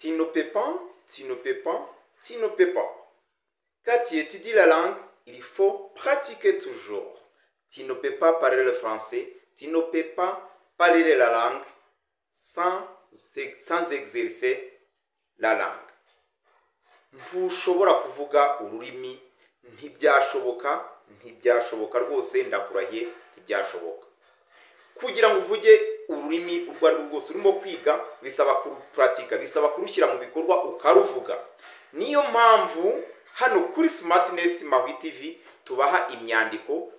Tu ne peux pas, tu ne peux pas, tu ne peux pas. Quand tu étudies la langue, il faut pratiquer toujours. Tu ne peux pas parler le français, tu ne peux pas parler la langue sans exercer la langue. Ntushobora kuvuga ururimi, ntibyashoboka rwose, ndakurahiye ntibyashoboka. Kugira ngo uvuge ururimi urwo ari rwo rwose urimo kwiga, bisaba kurupuratika, bisaba kurushyira mu bikorwa ukaruvuga. Niyo mpamvu hano kuri Smartness Mahwi TV tubaha imyandiko,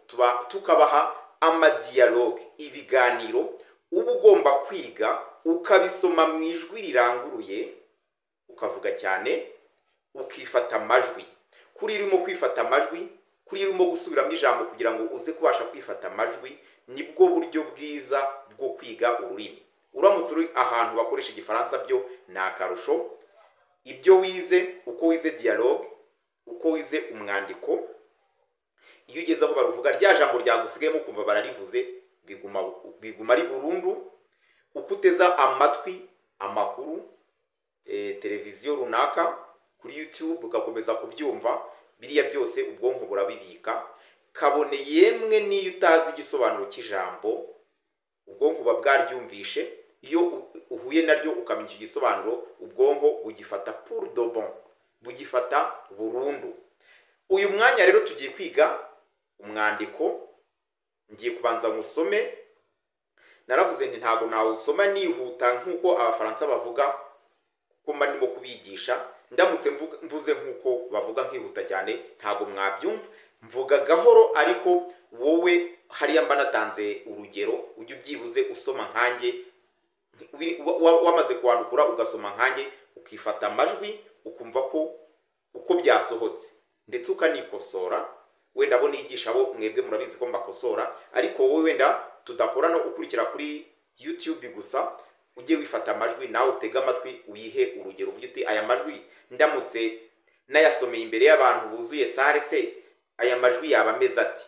tukabaha amadiyalogue, ibiganiro uba ugomba kwiga ukabisoma mu ijwi riranguruye, ukavuga cyane, ukifata amajwi. Kuri urimo kwifata amajwi, kuri urimo gusubiramo ijambo kugira ngo uze kubasha kwifata amajwi, nibwo buryo bwiza bwo kwiga ururimi. Uramutse uri ahantu bakoresha igifaransa byo ni akarusho. Ibyo wize, uko wize dialogue, uko wize umwandiko, iyo ugeze aho baruvuga rya jambo ryagusigayemo kumva bararivuze, biguma ari burundu. Uko uteza amatwi amakuru, televiziyo runaka, kuri YouTube ugakomeza kubyumva, biriya byose ubwonko burabibika. Kabone yemwe niyo utazi igisobanuro cy'ijambo, ubwonko buba bwaryumvishe. Iyo uhuye naryo ukamenya icyo gisobanuro, ubwonko bugifata pour de bon, bugifata burundu. Uyu mwanya rero tugiye kwiga umwandiko. Ngiye kubanza ngusome. Naravuze nti ntago nawusoma nihuta nkuko abafaransa bavuga, kuko mba ndimo kubigisha. Ndamutse mvuze nkuko bavuga nkihuta cyane, ntago mwabyumva. Mvuga gahoro, ariko wowe hariya mba natanze urugero, ujye ubyibuze usoma nkanjye. Wamaze kwandukura ugasoma nkanjye, ukifata amajwi, ukumva ko uko byasohotse, ndetse ukanikosora. Wenda abo nigisha abo mwebwe murabizi ko mbakosora, ariko wowe wenda tudakora no ukurikira kuri YouTube gusa, ujye wifata amajwi nawe utega amatwi uyihe urugero. Uvuge uti aya majwi ndamutse nayasomeye imbere y'abantu buzuye sare se, aya majwi yaba ameze ati?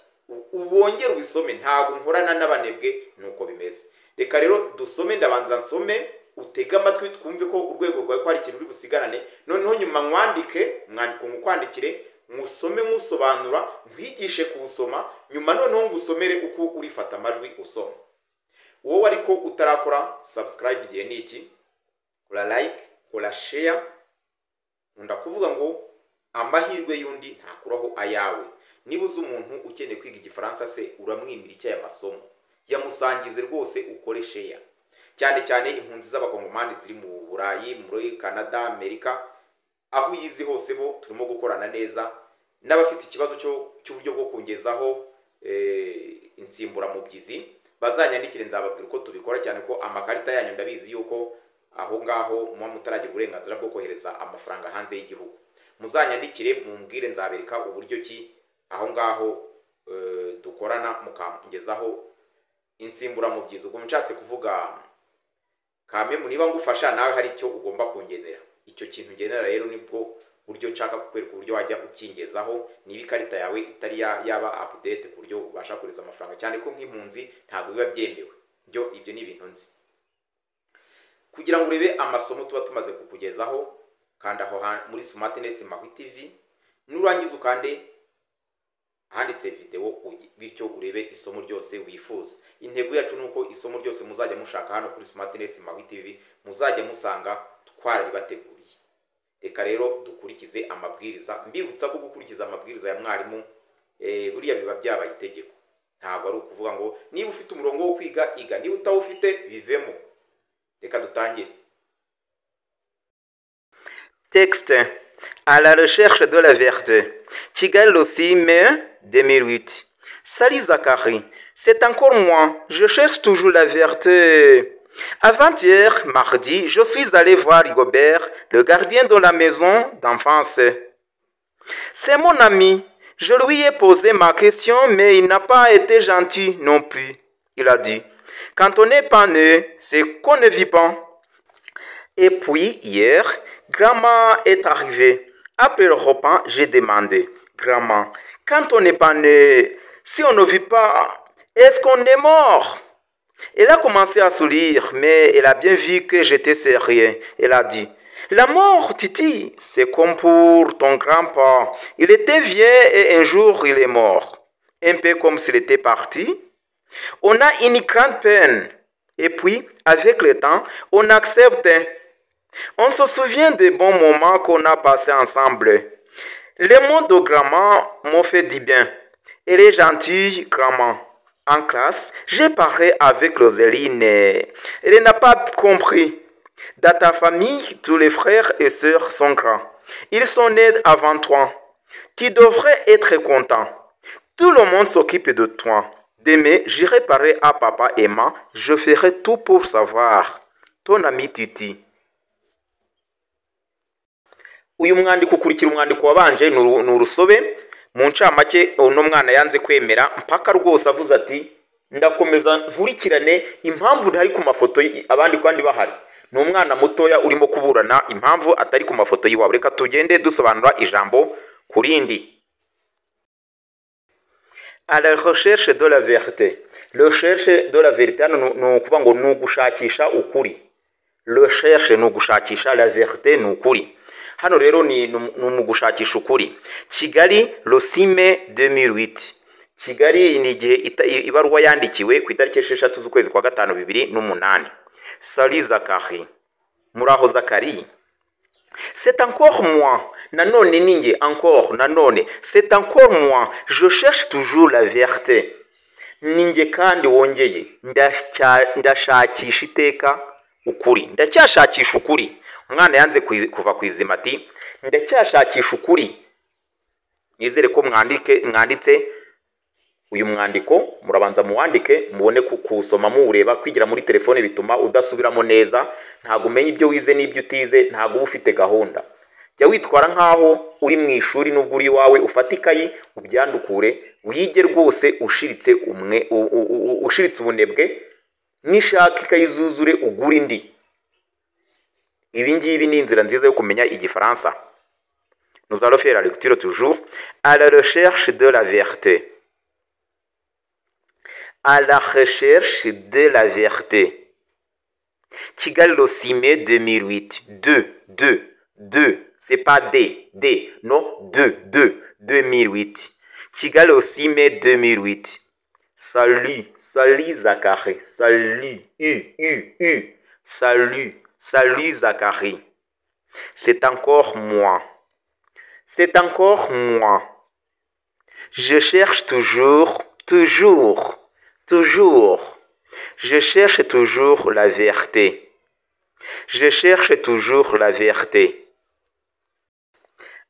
Ubongera ubisome, ntabwo nkorana n'abanebwe, nuko bimeze. Reka rero dusome, ndabanza nsome, utega amatwi twumve ko urwego rwawe ko hari ikintu uri busigarane. Noneho nyuma mwandike, mwandiko ngukwandikire, musome musobanura, nkwigishe kuwusoma, nyuma noneho ngusomere uko urifata amajwi usoma. Wowe ariko utarakora subscribe igihe niki, kora like, kora share. Nkunda kuvuga ngo amahirwe y'undi ntakuraho ayawe. Niba uzi umuntu ukeneye kwiga igifaransa se, uramwimira icyo aya masomo, yamusangize rwose, ukore share. Cyane cyane impunzi z'abakongomani ziri mu Burayi, muri Canada, Amerika, aho uyizi hose bo turimo gukorana neza. N'abafite ikibazo cy'uburyo bwo kongezaho insimbura mubyizi, bazanyandikire nzababwira uko tubikora, cyane ko amakarita yanyu ndabizi yuko aho ngaho muba mutaragira uburenganzira bwo kohereza amafaranga hanze y'igihugu. Muzanyandikire mumbwire, nzabereka uburyo ki aho ngaho dukorana mukangezaho insimbura mubyizi. Ubwo nshatse kuvuga kame niba ngufasha nawe hari icyo ugomba kungenera. Icyo kintu ngenera rero nibwo buryo nshaka kukwereka uburyo wajya ukingezaho, niba ikarita yawe itari yaba update ku buryo ubasha kohereza amafaranga, cyane ko nk'impunzi ntabwo biba byemewe. Ibyo ni ibintu nzi. Kugira ngo urebe amasomo tuba tumaze kukugezaho, kandi aho muri Smartness Mahwi TV, nurangiza ukande handitse video, bityo urebe isomo ryose wifuza. Intego yacu nuko isomo ryose muzajya mushaka hano kuri Smartness Mahwi TV muzajya musanga twarabibateguriye. Reka rero dukurikize amabwiriza. Mbibutsa ko gukurikiza amabwiriza ya mwarimu buriya biba byabaye itegeko. Ntabwo ari ukuvuga ngo niba ufite umurongo wo kwiga iga, niba utawufite bivemo. Reka dutangire. Texte. À la recherche de la vérité. Kigali le 6 mai 2008. Salut Zachary, c'est encore moi. Je cherche toujours la vérité. Avant-hier, mardi, je suis allé voir Rigobert, le gardien de la maison d'enfance. C'est mon ami. Je lui ai posé ma question, mais il n'a pas été gentil non plus. Il a dit, quand on n'est pas né, c'est qu'on ne vit pas. Et puis, hier, grand-maman est arrivée. Après le repas, j'ai demandé, grand-maman, quand on n'est pas né, si on ne vit pas, est-ce qu'on est mort? Elle a commencé à sourire, mais elle a bien vu que j'étais sérieux. Elle a dit, La mort, Titi, c'est comme pour ton grand-père. Il était vieux et un jour il est mort. Un peu comme s'il était parti. On a une grande peine. Et puis, avec le temps, on accepte. On se souvient des bons moments qu'on a passés ensemble. Les mots de grand-mère m'ont fait du bien. Elle est gentille, grand-mère. En classe, j'ai parlé avec Roseline. Elle n'a pas compris. Dans ta famille, tous les frères et sœurs sont grands. Ils sont nés avant toi. Tu devrais être content. Tout le monde s'occupe de toi. Demain, j'irai parler à papa et maman. Je ferai tout pour savoir. Ton ami Titi. Uyu mwandiko ukurikira umwandiko wabanje ni urusobe. Mu ncamake uno mwana yanze kwemera mpaka rwose avuze ati ndakomeza nkurikirane impamvu ntari ku mafoto abandi kandi bahari. Ni umwana mutoya urimo kuburana impamvu atari ku mafoto y'iwabo. Reka tugende dusobanura ijambo kurindi. À la recherche de la vérité. Recherche de la vérité hano ni ukuvuga ngo ni ugushakisha ukuri. Recherche ni ugushakisha, la vérité ni ukuri. Hano rero ni mu gushakisha ukuri. Kigali Losime 2008. Kigali ni igihe ibaruwa yandikiwe ku itariki 6 z'ukwezi kwa 5 2008. Salut Zachary. Muraho Zachary. C'est encore moi. Nanone ninge encore nanone. C'est encore moi. Je cherche toujours la vérité. Ninge kandi wongeye ndashakisha iteka ukuri. Ndacyashakisha ukuri. Umwana yanze kuva kwizima ati ndacyashakisha ukuri. Nizere ko mwanditse uyu mwandiko murabanza muwandike mubone kusoma muureba. Kwigira muri telefone bituma udasubiramo neza, ntago umenye ibyo wize n'ibyo utize, ntago ufite gahunda. Jya witwara nkaho uri mu ishuri n'ubwo uri wawe, ufata ikayi ubyandukure wige rwose ushiritse ubunebwe, nishaka ikayi zuzure ugura indi. Ibi ngibi ni inzira nziza yo kumenya igifaransa. Nous allons faire la lecture toujours à la recherche de la vérité. À la recherche de la vérité. Kigali Losime 2008. 2. C'est pas D. Non, 2. 2008. Kigali Losime 2008. Salut Zachary. Salut. Salut Zachary. C'est encore moi. Je cherche toujours. Je cherche toujours la vérité.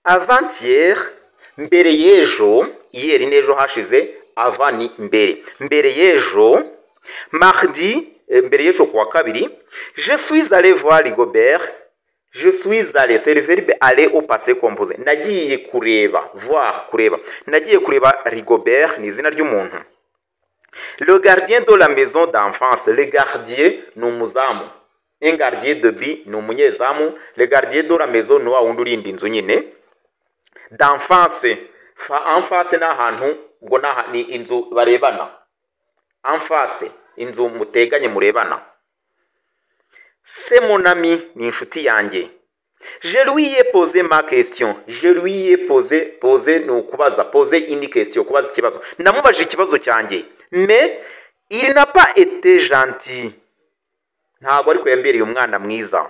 Avant-hier, mbere y'ejo, hier n'ejo hashize, avant ni mbere. Mbere y'ejo, mardi, mbere y'ejo kuwa kabiri, je suis allé voir Rigobert. Je suis allé, c'est le verbe aller au passé composé. Nagiye kureba, voir, kureba. Nagiye kureba Rigobert, ni izina ry'umuntu. Le gardien de la maison d'enfance. Le gardien ni umuzamu. Un gardien de but ni umunyezamu. Le gardien de la maison ni wa wundi urinda inzu nyine. D'enfance. En face ni ahantu ngo ni inzu barebana. En face, inzu muteganye murebana. C'est mon ami, ni inshuti yanjye. Je lui ai posé ma question. Je lui ai posé ni ukubaza, poser une question, kubaza ikibazo. Namubajije ikibazo cyanjye. Mais il n'a pas été gentil. Ntabwo ariko yambereye umwana mwiza.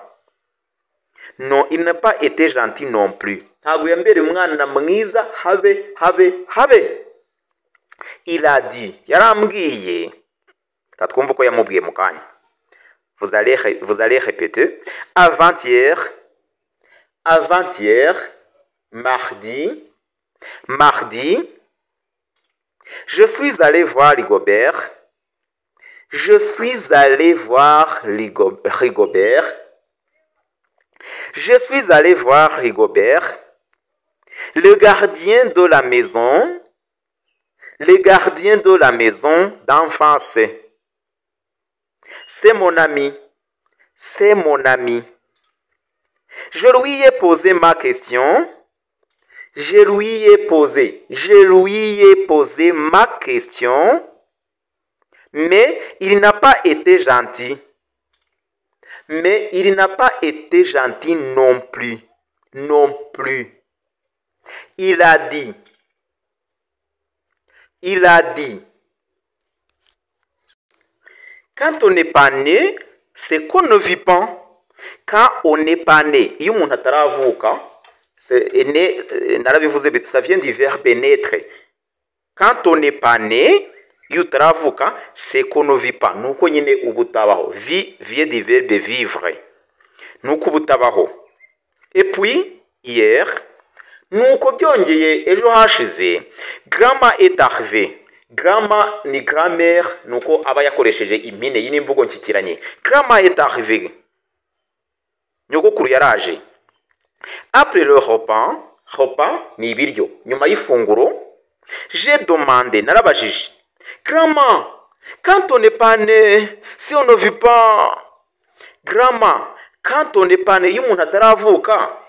Non, il n'a pas été gentil non plus. Ntabwo yambereye umwana mwiza habe. Il a dit, yarambwiye. Katwumva ko yamubwiye mu kanya. Vous allez répéter. Avant-hier, mardi, je suis allé voir Rigobert. Le gardien de la maison d'enfance. C'est mon ami. Je lui ai posé ma question. Je lui ai posé ma question. Mais il n'a pas été gentil. Mais il n'a pas été gentil non plus. Non plus. Il a dit. Il a dit. Quand on n'est pas né, c'est qu'on ne vit pas. Quand on n'est pas né, iyo umuntu ataravuka, narabivuze, ça vient du verbe naître. Quand on n'est pas né, iyo utaravuka, c'est qu'on ne vit pas. Nuko nyine ubutabaho. Vie vient du verbe vivre. Nuko ubutabaho. Et puis, hier, nuko byongeye ejo hashize, grandma est arrivée. Grandma ni grand-mère, nuko aba yakoresheje impine yini mvugo nshyikiranye. Grandma est arrivée. Nyogokuru yaraje. Après le repas ni ibiryo. Nyuma y'ifunguro, j'ai demandé, narabajije. Grandma, quand on n'est pas né, si on ne vit pas. Grandma, quand on n'est pas né, iyo umuntu ataravuka,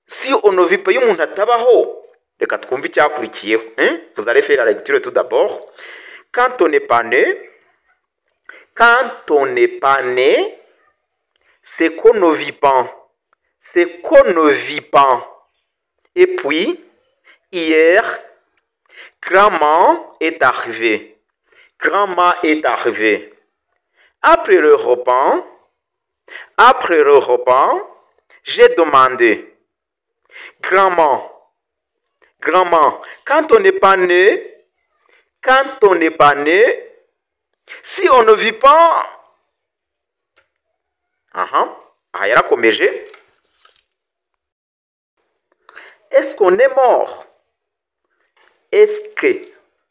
si on ne vit pas, iyo umuntu atabaho, reka twumve icyakurikiyeho. Vous allez faire la lecture tout d'abord. Quand on n'est pas né, c'est qu'on ne vit pas. C'est qu'on ne vit pas. Et puis, hier, grand-maman est arrivée. Grand-ma est arrivée. Après le repas, j'ai demandé. Grand-ma, quand on n'est pas né, si on ne vit pas, yarakomeje. Est-ce qu'on est mort? Est-ce que,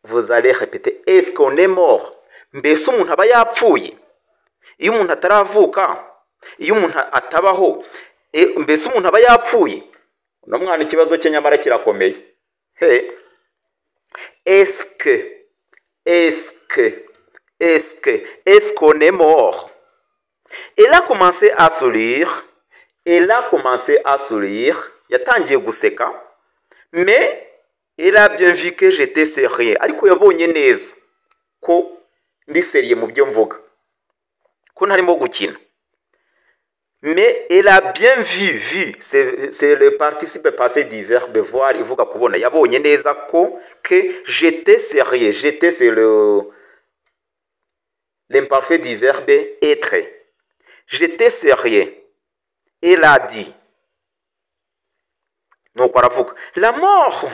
vous allez répéter, est-ce qu'on est mort? Mbese umuntu aba yapfuye? Iyo umuntu ataravuka, iyo umuntu atabaho, mbese umuntu aba yapfuye? Uno mwana ikibazo cye nyamara kirakomeye. Est-ce qu'on est mort? Elle a commencé à sourire. Yatangiye guseka. Mais elle a bien vu que j'étais sérieux. Ariko yabonye neza ko ndi sérieux mu byo mvuga. Ko ntarimo gukina. Mais elle a bien vu, c'est le participe passé du verbe voir, ivuga kubona. Yabonye neza ko que j'étais sérieux. J'étais, c'est l'imparfait du verbe être. J'étais sérieux. Elle a dit. Donc, la mort,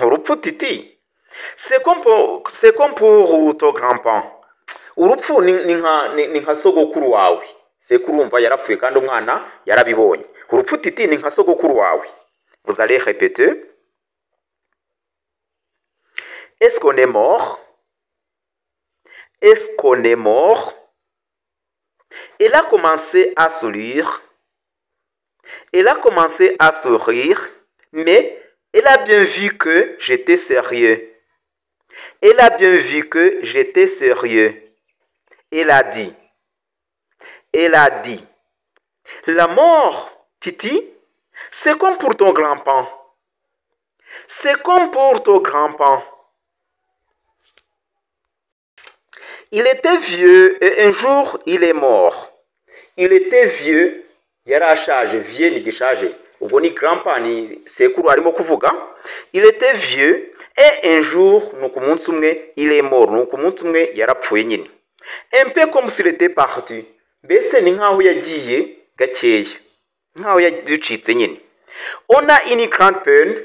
c'est comme pour ton grand-père. Urupfu ni nka sogokuru wawe. Sekurumva yarapfuye kandi umwana yarabibonye. Urupfu titi ni nka sogokuru wawe. Vous allez répéter. Est-ce qu'on est mort? Est-ce qu'on est mort? Elle a commencé à sourire. Mais elle a bien vu que j'étais sérieux. Elle a dit. La mort, Titi, c'est comme pour ton grand-père. Il était vieux et un jour il est mort. Il était vieux, yarashaje, vieux ni gishaje. Ubwo ni grand-père ni sekuru arimo kuvuga. Il était vieux et un jour nuko umunsi umwe il est mort. Nuko umunsi umwe yarapfuye nyine. Un peu comme s'il était parti. Mbese ni nkaho yagiye gakeya. Nkaho yaducitse nyine. On a une grande peine.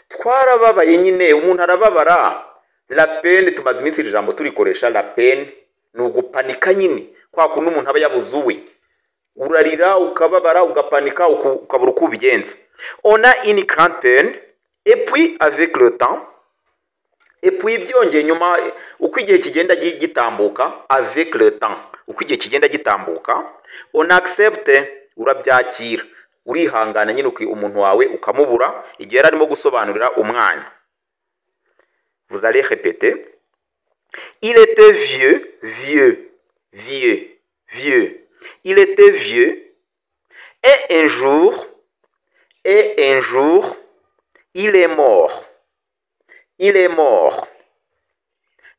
Twarababaye nyine, umuntu arababara. La peine, tumaze iminsi iri jambo turikoresha. La peine ni ugupanika nyine. Kwa kuntu umuntu aba yabuze uwe. Urarira, ukababara, ugapanika, ukabura uko ubigenza. On a une grande peine. Et puis avec le temps, et puis byongeye nyuma uko igihe kigenda gitambuka, avec le temps, uko igihe kigenda gitambuka, on accepte, urabyakira, urihangana nyine umuntu wawe ukamubura igihe yari arimo gusobanurira umwana. Vous allez répéter. Il était vieux. Il était vieux. Et un jour, il est mort.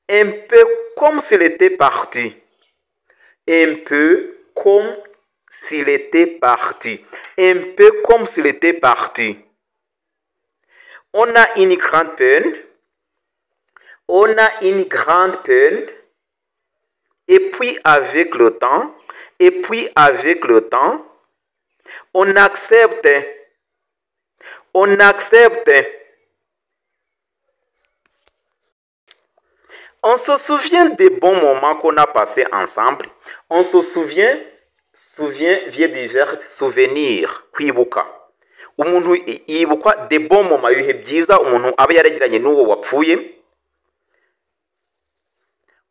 Un peu comme s'il était parti. Un peu comme s'il était parti. Un peu comme s'il était parti. On a une grande peine. On a une grande peine. Et puis avec le temps, on accepte. On accepte. On se souvient des bons moments qu'on a passés ensemble. On se souvient vient du verbe souvenir, kwibuka. Umuntu yibukwa des bons moments, ibihe byiza umuntu aba yaragiranye n'uwo wapfuye.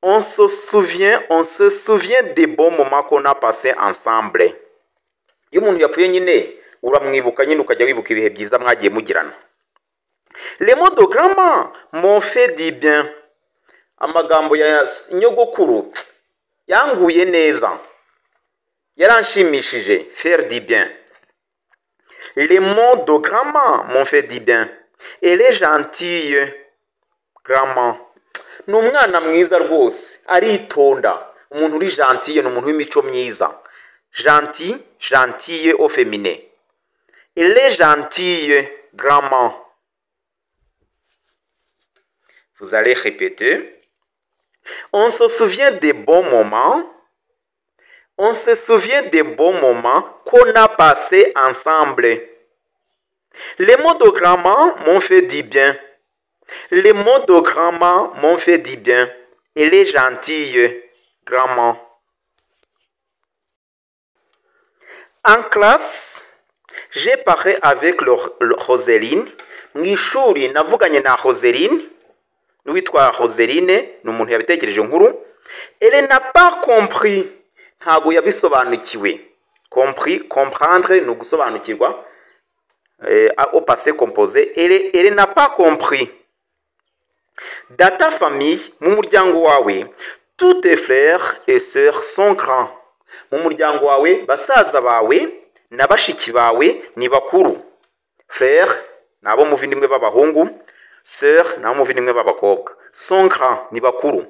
On se souvient des bons moments qu'on a passés ensemble. Iyo umuntu yapfuye nyine uramwibuka nyine ukajya wibuka ibihe byiza mwagiye mugirana. Les mots de grand-mère m'ont fait du bien. Amagambo ya nyogokuru yanguye neza, yaranshimishije, faire du bien. Les mots de grand-mère m'ont fait du bien. Elle est gentille, grand-mère. Ni umwana mwiza rwose, aritonda. Umuntu uri gentille ni umuntu w'imico myiza. Gentille au féminin. Elle est gentille, grand-mère. Vous allez répéter. On se souvient des bons moments. On se souvient des bons moments qu'on a passés ensemble. Les mots de grand-mère m'ont fait du bien. Les mots de grand-mère m'ont fait du bien. Elle est gentille, grand-mère. En classe, j'ai parlé avec Roseline. Mwishuri navuganye na Roseline. Witwa Roseline ni umuntu yabitekereje nkuru. Elle n'a pas compris. Ntago yabisobanukiwe. Comprendre ni ugusobanukirwa. Au passé composé. Elle n'a pas compris. Dans ta famille, mu muryango wawe, tous tes frères et sœurs sont grands. Mu muryango wawe, basaza bawe na bashiki bawe ni bakuru. Frères nabo muvindimwe b'abahungu, sœurs nabo muvindimwe b'abakobwa. Sont grands ni bakuru.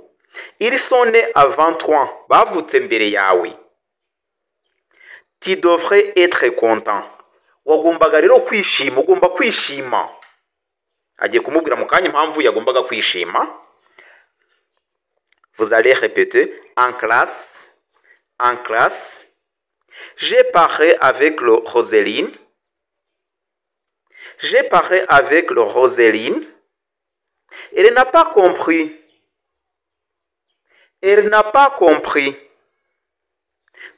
Ils sont nés avant toi, bavutse mbere yawe. Tu devrais être content. Wagombaga rero kwishima, ugomba kwishima. Agiye kumubwira mu kanya impamvu yagombaga kwishima. Vous allez répéter. En classe, j'ai parlé avec Roseline. J'ai parlé avec Roseline. Elle n'a pas compris. Elle n'a pas compris.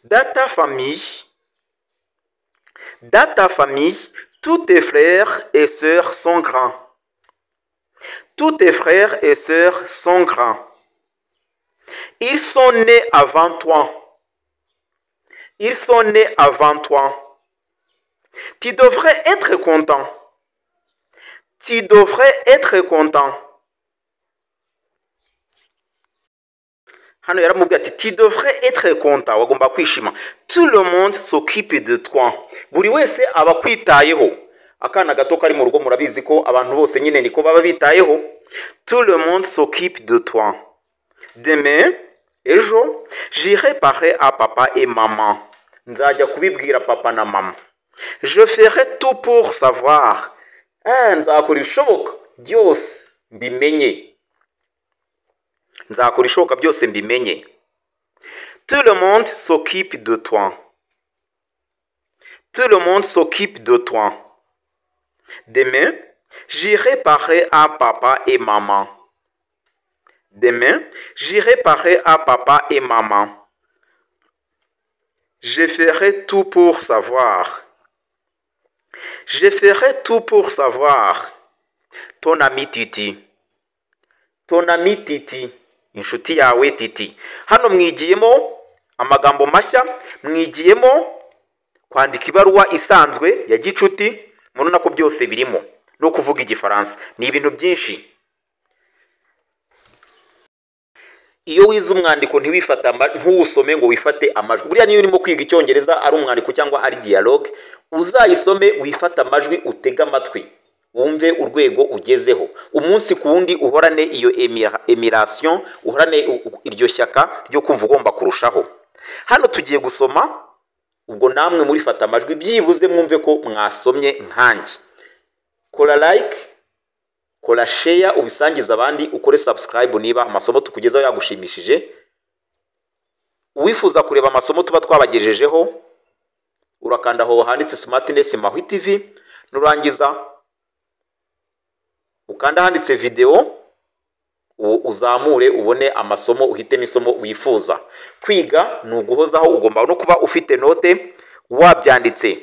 Dans ta famille, tous tes frères et sœurs sont grands. Tous tes frères et sœurs sont grands. Ils sont nés avant toi. Ils sont nés avant toi. Tu devrais être content. Tu devrais être content. Hano yaramubwiye ati tu devrais être content, wagomba kwishima. Tout le monde s'occupe de toi. Buri wese aba kwitayeho. Akana gato kari mu rugo murabizi ko abantu bose nyine niko baba bitayeho. Tout le monde s'occupe de toi. Demain, ejo, j'irai parler à papa et maman. Nzajya kubibwira papa na mama. Je ferai tout pour savoir. Nzakora ibishoboka byose mbimenye. Nzakora ibishoboka byose mbimenye. Tout le monde s'occupe de toi. Tout le monde s'occupe de toi. Demain, j'irai parler à papa et maman. Demain, j'irai parler à papa et maman. Je ferai tout pour savoir. Je ferai tout pour savoir. Ton ami Titi. Ton ami Titi. Inshuti yawe Titi. Hano mwigiyemo amagambo mashya, mwigiyemo kwandika ibaruwa isanzwe ya gicuti, muruna ko byose birimo no kuvuga igifaransa. Ni ibintu byinshi. Iyo wize umwandiko ntiwifata ntuwusome ngo wifate amajwi. Buriya niyo urimo kwiga icyongereza ari umwandiko cyangwa ari dialogue, uzayisome wifata amajwi, utega amatwi, wumve urwego ugezeho. Umunsi ku wundi uhorane iyo emiration, uhorane iryo shyaka ryo kumva ugomba kurushaho. Hano tugiye gusoma ubwo namwe murifata amajwi byibuze mwumve ko mwasomye nkanjye. Kora like, kora share, ubisangiza abandi, ukore subscribe niba amasomo tukugezaho yagushimishije. Uwifuza kureba amasomo tuba twabagejejeho urakanda aho handitse Smartness Mahwi TV, nurangiza ukanda handitse video uzamure ubone amasomo, uhitemo isomo wifuza. Kwiga ni uguhozaho, ugomba no kuba ufite note wabyanditse.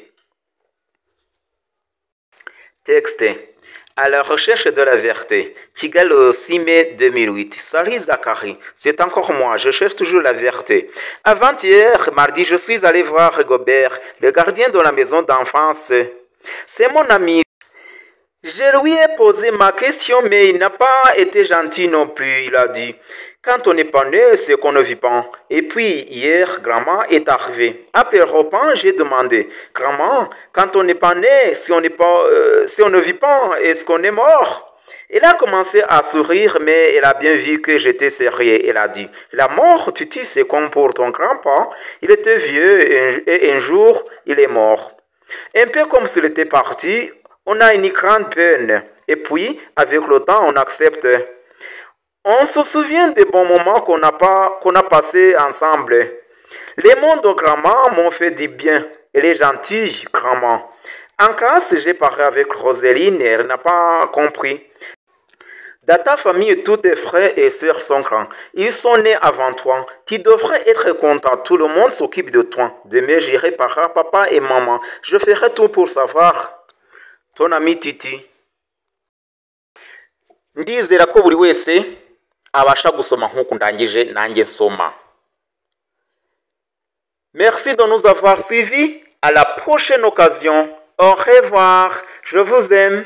Texte. À la recherche de la vérité. Kigali le 6 mai 2008. Sali Zakari. C'est encore moi. Je cherche toujours la vérité. Avant-hier, mardi, je suis allé voir Gobert, le gardien de la maison d'enfance. C'est mon ami. Je lui ai posé ma question, mais il n'a pas été gentil non plus. Il a dit, quand on n'est pas né, c'est qu'on ne vit pas. Et puis, hier, grand-maman est arrivée. Après le repas, j'ai demandé, grand-maman, quand on n'est pas né, si on ne vit pas, est-ce qu'on est mort? Elle a commencé à sourire, mais elle a bien vu que j'étais sérieux. Elle a dit, la mort, tu dis, c'est comme pour ton grand-père. Il était vieux et un jour, il est mort. Un peu comme s'il était parti, on a une grande peine. Et puis, avec le temps, on accepte. On se souvient des bons moments qu'on a passés ensemble. Les mots de grand-mère m'ont fait du bien. Elle est gentille, grand-mère. En classe, j'ai parlé avec Roseline et elle n'a pas compris. Dans ta famille, tous tes frères et sœurs sont grands. Ils sont nés avant toi. Tu devrais être content. Tout le monde s'occupe de toi. Demain, j'irai par papa et maman. Je ferai tout pour savoir. Ton ami Titi. Ndizera ko buri wese abasha gusoma nkuko ndangije nanjye nsoma. Merci de nous avoir suivis. À la prochaine occasion. Au revoir. Je vous aime.